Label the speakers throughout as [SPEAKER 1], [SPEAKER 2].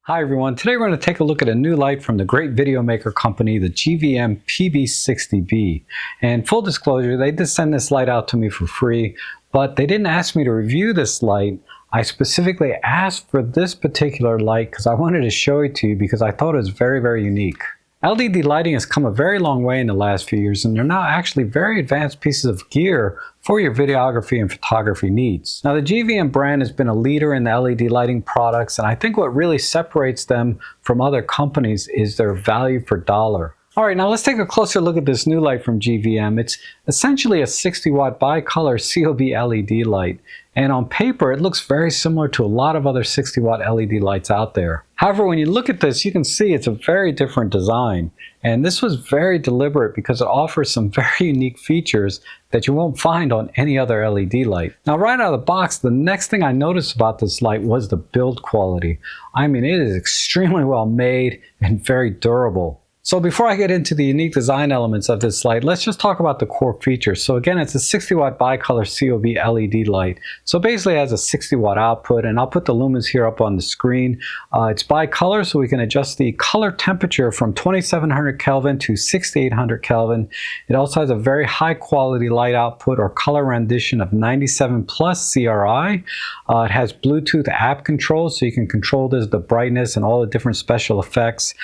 [SPEAKER 1] Hi everyone, today we're going to take a look at a new light from the great video maker company, the GVM PB60B. And full disclosure, they did send this light out to me for free, but they didn't ask me to review this light. I specifically asked for this particular light because I wanted to show it to you because I thought it was very, very unique. LED lighting has come a very long way in the last few years, and they're now actually very advanced pieces of gear for your videography and photography needs. Now, the GVM brand has been a leader in the LED lighting products, and I think what really separates them from other companies is their value per dollar. All right, now let's take a closer look at this new light from GVM. It's essentially a 60-watt bicolor COB LED light, and on paper it looks very similar to a lot of other 60-watt LED lights out there. However, when you look at this, you can see it's a very different design, and this was very deliberate because it offers some very unique features that you won't find on any other LED light. Now, right out of the box, the next thing I noticed about this light was the build quality. I mean, it is extremely well made and very durable. So before I get into the unique design elements of this light, let's just talk about the core features. So again, it's a 60-watt bicolor COB LED light. So basically it has a 60-watt output, and I'll put the lumens here up on the screen. It's bicolor, so we can adjust the color temperature from 2700 Kelvin to 6800 Kelvin. It also has a very high quality light output or color rendition of 97 plus CRI. It has Bluetooth app control, so you can control the brightness and all the different special effects.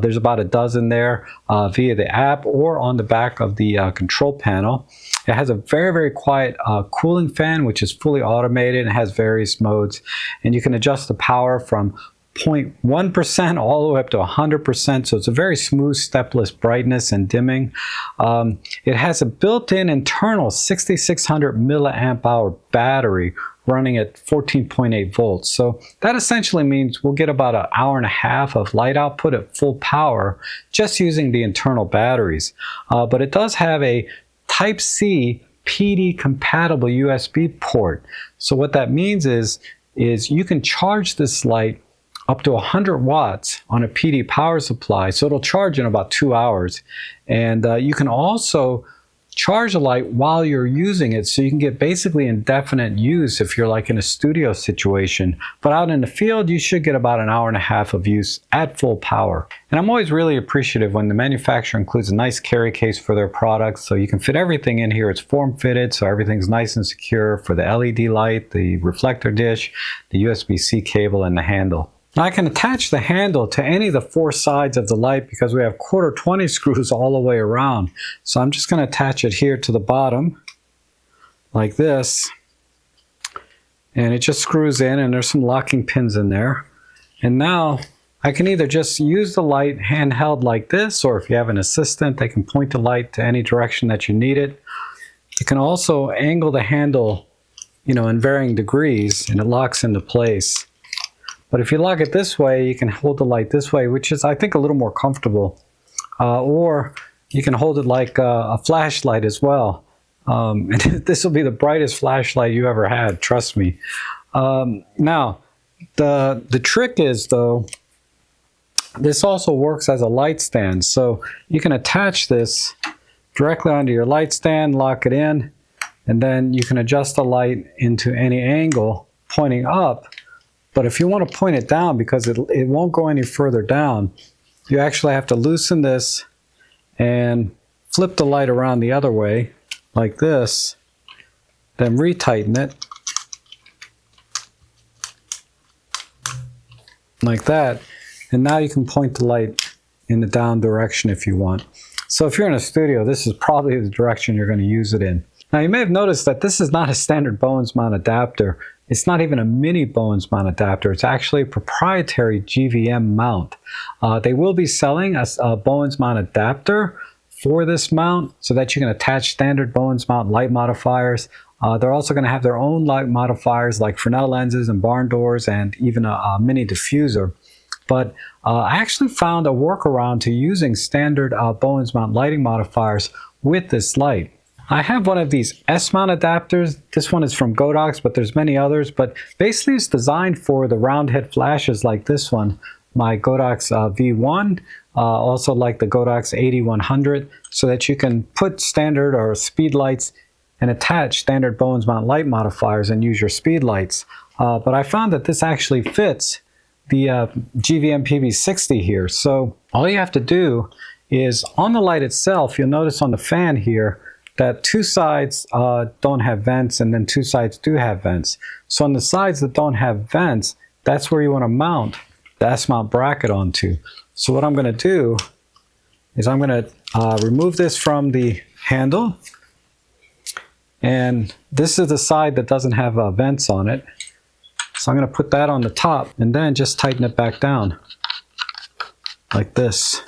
[SPEAKER 1] There's about a dozen there via the app or on the back of the control panel. It has a very, very quiet cooling fan, which is fully automated and has various modes. And you can adjust the power from 0.1% all the way up to 100%. So it's a very smooth, stepless brightness and dimming. It has a built-in internal 6600 milliamp hour battery running at 14.8 volts. So that essentially means we'll get about an hour and a half of light output at full power just using the internal batteries. But it does have a Type-C PD compatible USB port. So what that means is you can charge this light up to 100 watts on a PD power supply. So it'll charge in about 2 hours. And you can also charge a light while you're using it, so you can get basically indefinite use if you're like in a studio situation. But out in the field, you should get about an hour and a half of use at full power. And I'm always really appreciative when the manufacturer includes a nice carry case for their products, so you can fit everything in here. It's form fitted, so everything's nice and secure for the LED light, the reflector dish, the USB-C cable, and the handle. Now I can attach the handle to any of the 4 sides of the light because we have 1/4 screws all the way around. So I'm just going to attach it here to the bottom like this. And it just screws in, and there's some locking pins in there. And now I can either just use the light handheld like this, or if you have an assistant, they can point the light to any direction that you need it. You can also angle the handle, in varying degrees, and it locks into place. But if you lock it this way, you can hold the light this way, which is, I think, a little more comfortable. Or you can hold it like a flashlight as well. And this will be the brightest flashlight you ever had, trust me. Now, the trick is, though, this also works as a light stand. So you can attach this directly onto your light stand, lock it in, and then you can adjust the light into any angle pointing up. But if you want to point it down, because it won't go any further down, you actually have to loosen this and flip the light around the other way, like this, then retighten it, like that, and now you can point the light in the down direction if you want. So if you're in a studio, this is probably the direction you're going to use it in. Now you may have noticed that this is not a standard Bowens mount adapter. It's not even a mini Bowens mount adapter. It's actually a proprietary GVM mount. They will be selling a Bowens mount adapter for this mount so that you can attach standard Bowens mount light modifiers. They're also going to have their own light modifiers like Fresnel lenses and barn doors and even a mini diffuser. But I actually found a workaround to using standard Bowens mount lighting modifiers with this light. I have one of these S-mount adapters. This one is from Godox, but there's many others. But basically it's designed for the round head flashes like this one, my Godox V1, also like the Godox 8100, so that you can put standard or speed lights and attach standard Bowens mount light modifiers and use your speed lights. But I found that this actually fits the GVM PB60 here. So all you have to do is on the light itself, you'll notice on the fan here that two sides don't have vents and then two sides do have vents. So on the sides that don't have vents, that's where you want to mount the S-mount bracket onto. So what I'm going to do is I'm going to remove this from the handle, and this is the side that doesn't have vents on it. So I'm going to put that on the top and then just tighten it back down like this.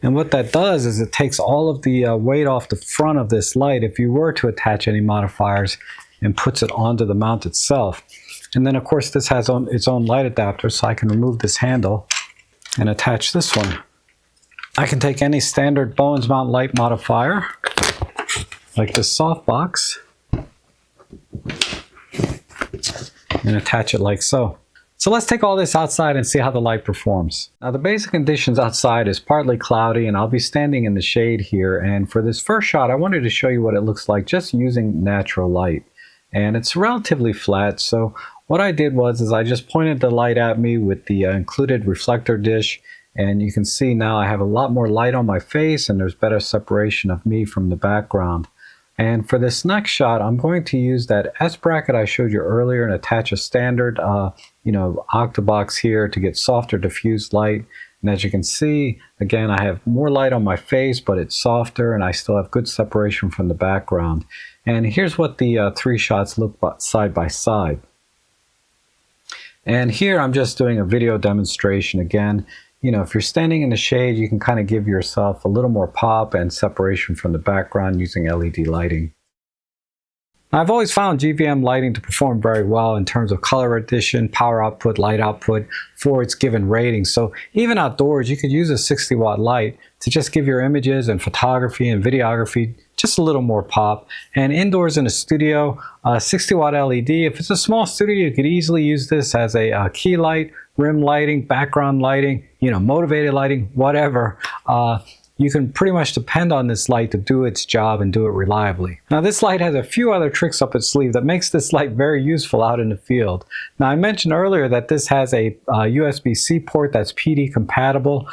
[SPEAKER 1] And what that does is it takes all of the weight off the front of this light if you were to attach any modifiers, and puts it onto the mount itself. And then of course this has its own light adapter, so I can remove this handle and attach this one. I can take any standard Bowens mount light modifier, like this softbox, and attach it like so. So let's take all this outside and see how the light performs. Now the basic conditions outside is partly cloudy, and I'll be standing in the shade here. And for this first shot, I wanted to show you what it looks like just using natural light. And it's relatively flat, so what I did was I just pointed the light at me with the included reflector dish, and you can see now I have a lot more light on my face and there's better separation of me from the background. And for this next shot, I'm going to use that S bracket I showed you earlier and attach a standard octabox here to get softer diffused light. And as you can see, again, I have more light on my face, but it's softer and I still have good separation from the background. And here's what the three shots look side by side. And here I'm just doing a video demonstration. Again, you know, if you're standing in the shade, you can kind of give yourself a little more pop and separation from the background using LED lighting. I've always found GVM lighting to perform very well in terms of color addition, power output, light output for its given rating. So even outdoors, you could use a 60-watt light to just give your images and photography and videography just a little more pop. And indoors in a studio, 60-watt LED, if it's a small studio, you could easily use this as a key light, rim lighting, background lighting, you know, motivated lighting, whatever. You can pretty much depend on this light to do its job and do it reliably. Now this light has a few other tricks up its sleeve that makes this light very useful out in the field. Now I mentioned earlier that this has a USB-C port that's PD compatible,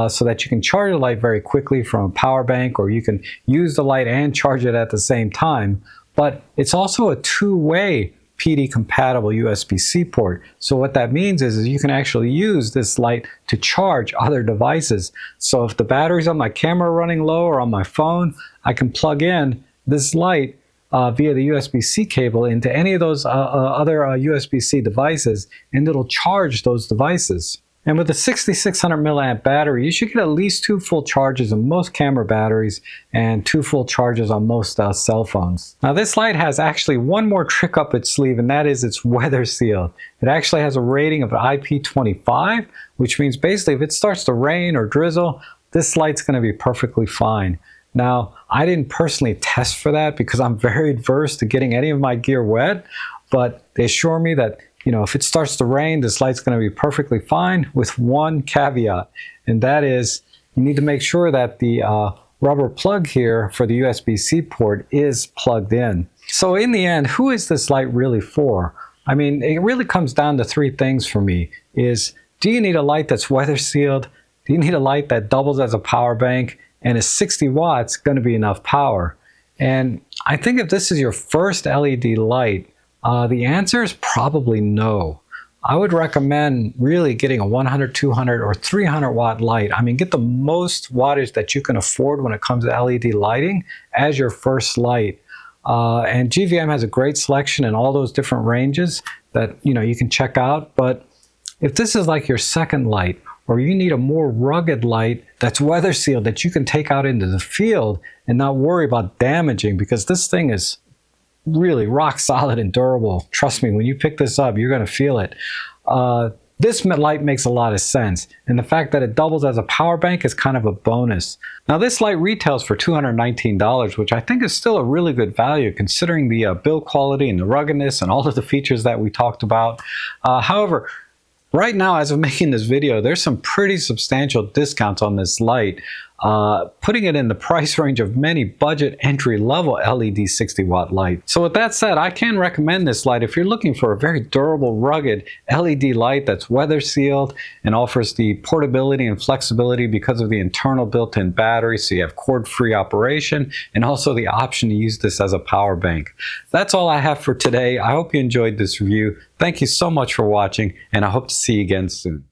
[SPEAKER 1] so that you can charge the light very quickly from a power bank, or you can use the light and charge it at the same time. But it's also a two-way PD compatible USB-C port. So what that means is you can actually use this light to charge other devices. So if the batteries on my camera are running low or on my phone, I can plug in this light via the USB-C cable into any of those other USB-C devices, and it'll charge those devices. And with a 6600 milliamp battery, you should get at least 2 full charges on most camera batteries and 2 full charges on most cell phones. Now this light has actually one more trick up its sleeve, and that is it's weather sealed. It actually has a rating of IP25, which means basically if it starts to rain or drizzle, this light's going to be perfectly fine. Now, I didn't personally test for that because I'm very adverse to getting any of my gear wet, but they assure me that, you know, if it starts to rain, this light's going to be perfectly fine, with one caveat, and that is you need to make sure that the rubber plug here for the USB-C port is plugged in. So in the end, who is this light really for? I mean, it really comes down to 3 things for me. Do you need a light that's weather sealed? Do you need a light that doubles as a power bank? And is 60 watts going to be enough power? And I think if this is your first LED light, the answer is probably no. I would recommend really getting a 100, 200, or 300 watt light. I mean, get the most wattage that you can afford when it comes to LED lighting as your first light. And GVM has a great selection in all those different ranges that, you know, you can check out. But if this is like your second light, or you need a more rugged light that's weather sealed that you can take out into the field and not worry about damaging, because this thing is really rock solid and durable. Trust me, when you pick this up, you're going to feel it. This light makes a lot of sense, and the fact that it doubles as a power bank is kind of a bonus. Now this light retails for $219, which I think is still a really good value considering the build quality and the ruggedness and all of the features that we talked about. However, right now, as of making this video, there's some pretty substantial discounts on this light. putting it in the price range of many budget entry-level LED 60-watt lights. So with that said, I can recommend this light if you're looking for a very durable, rugged LED light that's weather sealed and offers the portability and flexibility because of the internal built-in battery, so you have cord-free operation and also the option to use this as a power bank. That's all I have for today. I hope you enjoyed this review. Thank you so much for watching, and I hope to see you again soon.